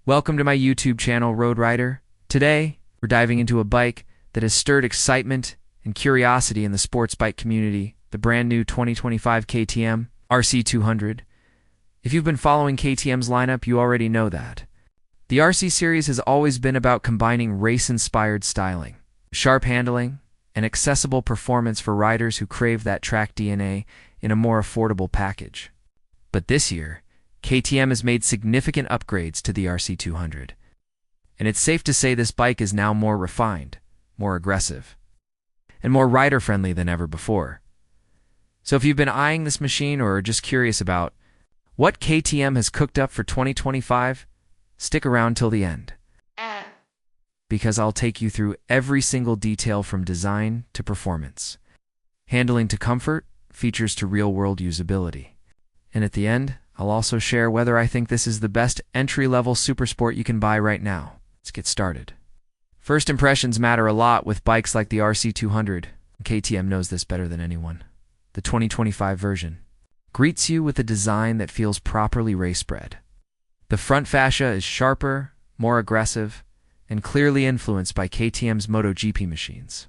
Welcome to my YouTube channel, Road Rider. Today, we're diving into a bike that has stirred excitement and curiosity in the sports bike community, the brand new 2025 KTM RC 200. If you've been following KTM's lineup, you already know that. The RC series has always been about combining race-inspired styling, sharp handling, and accessible performance for riders who crave that track DNA in a more affordable package. But this year, KTM has made significant upgrades to the RC 200. And it's safe to say this bike is now more refined, more aggressive, and more rider-friendly than ever before. So if you've been eyeing this machine or are just curious about what KTM has cooked up for 2025, stick around till the end. Because I'll take you through every single detail from design to performance, handling to comfort, features to real-world usability. And at the end, I'll also share whether I think this is the best entry-level Supersport you can buy right now. Let's get started. First impressions matter a lot with bikes like the RC 200. KTM knows this better than anyone. The 2025 version greets you with a design that feels properly race-bred. The front fascia is sharper, more aggressive, and clearly influenced by KTM's MotoGP machines.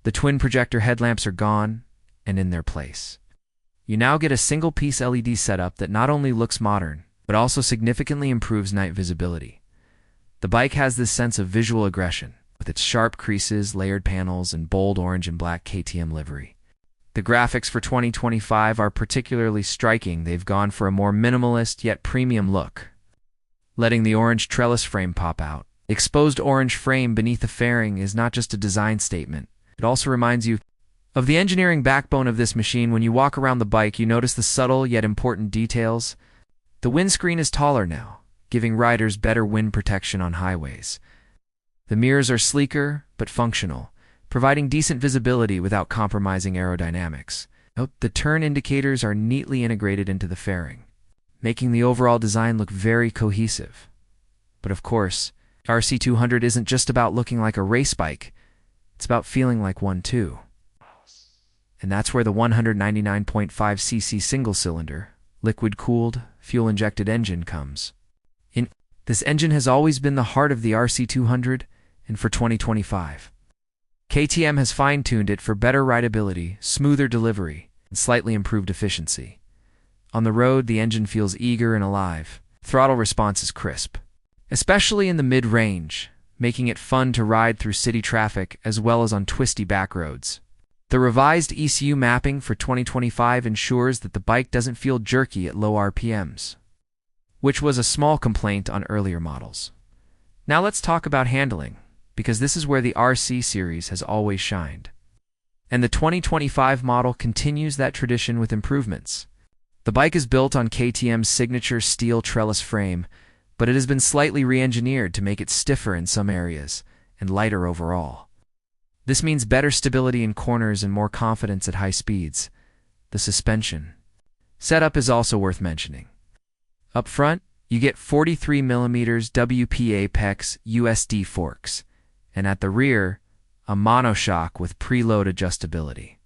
The twin projector headlamps are gone and in their place. You now get a single-piece LED setup that not only looks modern, but also significantly improves night visibility. The bike has this sense of visual aggression, with its sharp creases, layered panels, and bold orange and black KTM livery. The graphics for 2025 are particularly striking. They've gone for a more minimalist yet premium look, letting the orange trellis frame pop out. Exposed orange frame beneath the fairing is not just a design statement. It also reminds you of the engineering backbone of this machine. When you walk around the bike, you notice the subtle yet important details. The windscreen is taller now, giving riders better wind protection on highways. The mirrors are sleeker but functional, providing decent visibility without compromising aerodynamics. Note the turn indicators are neatly integrated into the fairing, making the overall design look very cohesive. But of course, RC 200 isn't just about looking like a race bike, it's about feeling like one too. And that's where the 199.5cc single-cylinder, liquid-cooled, fuel-injected engine comes. This engine has always been the heart of the RC 200, and for 2025, KTM has fine-tuned it for better rideability, smoother delivery, and slightly improved efficiency. On the road, the engine feels eager and alive. Throttle response is crisp, especially in the mid-range, making it fun to ride through city traffic as well as on twisty back roads. The revised ECU mapping for 2025 ensures that the bike doesn't feel jerky at low RPMs, which was a small complaint on earlier models. Now let's talk about handling, because this is where the RC series has always shined. And the 2025 model continues that tradition with improvements. The bike is built on KTM's signature steel trellis frame, but it has been slightly re-engineered to make it stiffer in some areas and lighter overall. This means better stability in corners and more confidence at high speeds. The suspension setup is also worth mentioning. Up front, you get 43mm WPA PEX USD forks, and at the rear, a monoshock with preload adjustability.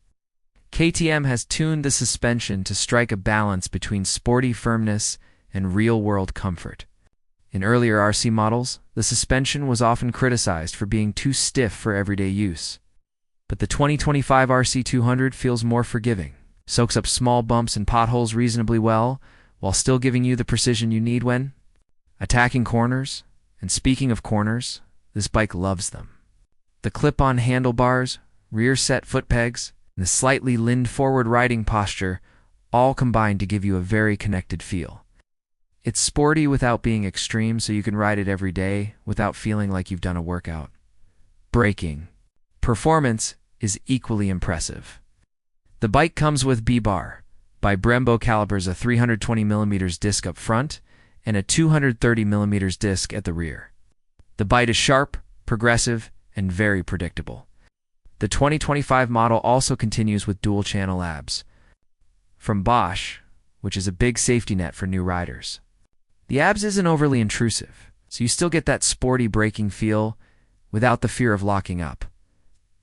KTM has tuned the suspension to strike a balance between sporty firmness and real-world comfort. In earlier RC models, the suspension was often criticized for being too stiff for everyday use. But the 2025 RC 200 feels more forgiving, soaks up small bumps and potholes reasonably well, while still giving you the precision you need when attacking corners. And speaking of corners, this bike loves them. The clip-on handlebars, rear-set foot pegs, and the slightly leaned-forward riding posture all combine to give you a very connected feel. It's sporty without being extreme, so you can ride it every day without feeling like you've done a workout. Braking performance is equally impressive. The bike comes with B-Bar by Brembo calipers, a 320mm disc up front and a 230mm disc at the rear. The bite is sharp, progressive, and very predictable. The 2025 model also continues with dual-channel ABS from Bosch, which is a big safety net for new riders. The ABS isn't overly intrusive, so you still get that sporty braking feel without the fear of locking up.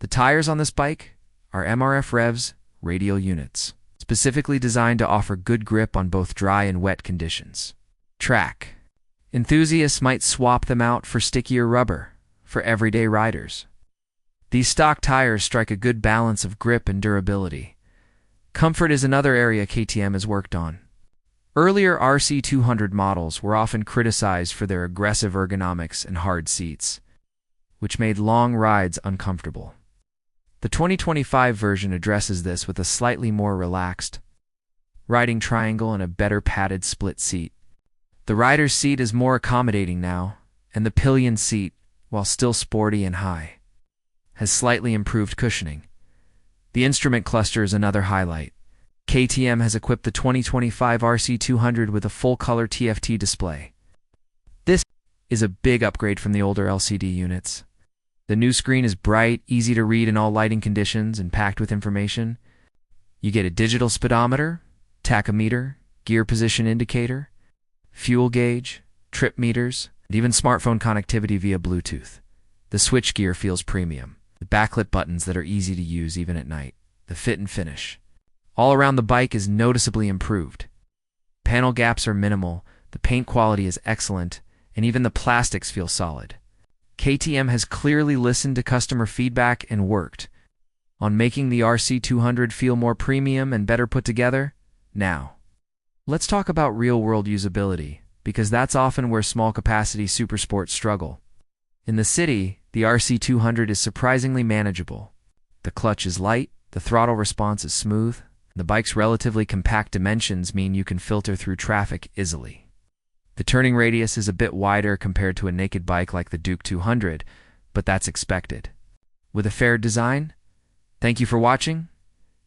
The tires on this bike are MRF Revs radial units, specifically designed to offer good grip on both dry and wet conditions. Track Enthusiasts might swap them out for stickier rubber for everyday riders. These stock tires strike a good balance of grip and durability. Comfort is another area KTM has worked on. Earlier RC 200 models were often criticized for their aggressive ergonomics and hard seats, which made long rides uncomfortable. The 2025 version addresses this with a slightly more relaxed riding triangle and a better padded split seat. The rider's seat is more accommodating now, and the pillion seat, while still sporty and high, has slightly improved cushioning. The instrument cluster is another highlight. KTM has equipped the 2025 RC 200 with a full-color TFT display. This is a big upgrade from the older LCD units. The new screen is bright, easy to read in all lighting conditions, and packed with information. You get a digital speedometer, tachometer, gear position indicator, fuel gauge, trip meters, and even smartphone connectivity via Bluetooth. The switchgear feels premium. The backlit buttons that are easy to use even at night. The fit and finish. All around the bike is noticeably improved. Panel gaps are minimal, the paint quality is excellent, and even the plastics feel solid. KTM has clearly listened to customer feedback and worked on making the RC 200 feel more premium and better put together. Now, let's talk about real-world usability, because that's often where small-capacity supersports struggle. In the city, the RC 200 is surprisingly manageable. The clutch is light, the throttle response is smooth, and the bike's relatively compact dimensions mean you can filter through traffic easily. The turning radius is a bit wider compared to a naked bike like the Duke 200, but that's expected. With a fair design? Thank you for watching.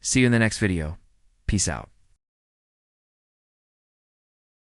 See you in the next video. Peace out.